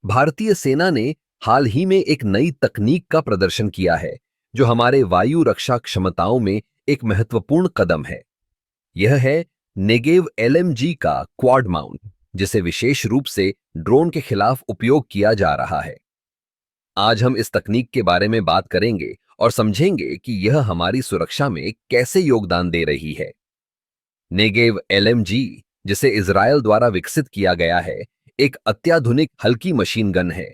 भारतीय सेना ने हाल ही में एक नई तकनीक का प्रदर्शन किया है जो हमारे वायु रक्षा क्षमताओं में एक महत्वपूर्ण कदम है। यह है नेगेव एलएमजी का क्वाड माउंट, जिसे विशेष रूप से ड्रोन के खिलाफ उपयोग किया जा रहा है। आज हम इस तकनीक के बारे में बात करेंगे और समझेंगे कि यह हमारी सुरक्षा में कैसे योगदान दे रही है। नेगेव एलएमजी, जिसे इजरायल द्वारा विकसित किया गया है, एक अत्याधुनिक हल्की मशीन गन है।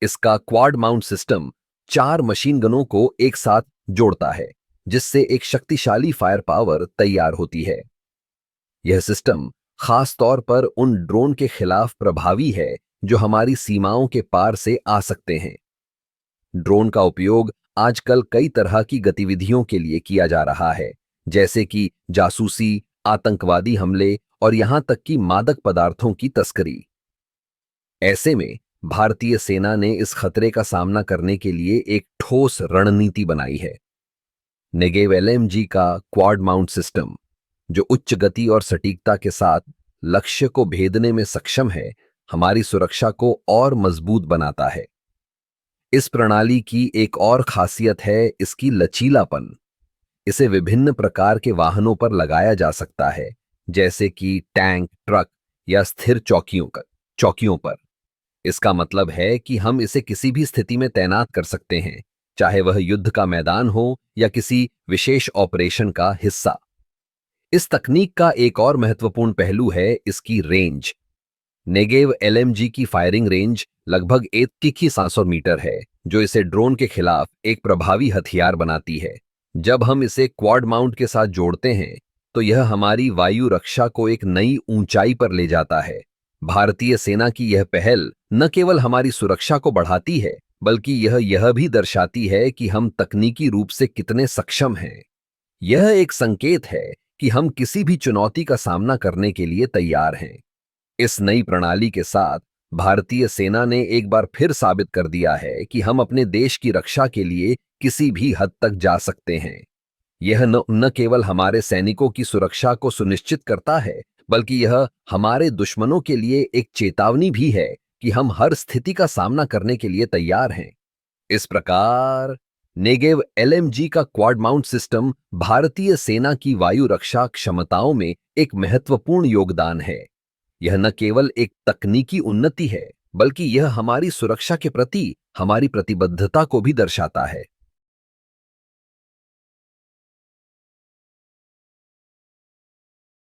इसका क्वाड माउंट सिस्टम 4 मशीन गनों को एक साथ जोड़ता है, जिससे एक शक्तिशाली फायर पावर तैयार होती है। यह सिस्टम खास तौर पर उन ड्रोन के खिलाफ प्रभावी है जो हमारी सीमाओं के पार से आ सकते हैं। ड्रोन का उपयोग आजकल कई तरह की गतिविधियों के लिए किया जा रहा है, जैसे कि जासूसी, आतंकवादी हमले और यहां तक कि मादक पदार्थों की तस्करी। ऐसे में भारतीय सेना ने इस खतरे का सामना करने के लिए एक ठोस रणनीति बनाई है। नेगेव एलएमजी का क्वाड माउंट सिस्टम, जो उच्च गति और सटीकता के साथ लक्ष्य को भेदने में सक्षम है, हमारी सुरक्षा को और मजबूत बनाता है। इस प्रणाली की एक और खासियत है इसकी लचीलापन। इसे विभिन्न प्रकार के वाहनों पर लगाया जा सकता है, जैसे कि टैंक, ट्रक या स्थिर चौकियों पर। इसका मतलब है कि हम इसे किसी भी स्थिति में तैनात कर सकते हैं, चाहे वह युद्ध का मैदान हो या किसी विशेष ऑपरेशन का हिस्सा। इस तकनीक का एक और महत्वपूर्ण पहलू है इसकी रेंज। नेगेव एलएमजी की फायरिंग रेंज लगभग 2100 मीटर है, जो इसे ड्रोन के खिलाफ एक प्रभावी हथियार बनाती है। जब हम इसे क्वाड माउंट के साथ जोड़ते हैं, तो यह हमारी वायु रक्षा को एक नई ऊंचाई पर ले जाता है। भारतीय सेना की यह पहल न केवल हमारी सुरक्षा को बढ़ाती है, बल्कि यह भी दर्शाती है कि हम तकनीकी रूप से कितने सक्षम हैं। यह एक संकेत है कि हम किसी भी चुनौती का सामना करने के लिए तैयार हैं। इस नई प्रणाली के साथ भारतीय सेना ने एक बार फिर साबित कर दिया है कि हम अपने देश की रक्षा के लिए किसी भी हद तक जा सकते हैं। यह न केवल हमारे सैनिकों की सुरक्षा को सुनिश्चित करता है, बल्कि यह हमारे दुश्मनों के लिए एक चेतावनी भी है कि हम हर स्थिति का सामना करने के लिए तैयार हैं। इस प्रकार नेगेव एलएमजी का क्वाड माउंट सिस्टम भारतीय सेना की वायु रक्षा क्षमताओं में एक महत्वपूर्ण योगदान है। यह न केवल एक तकनीकी उन्नति है, बल्कि यह हमारी सुरक्षा के प्रति हमारी प्रतिबद्धता को भी दर्शाता है।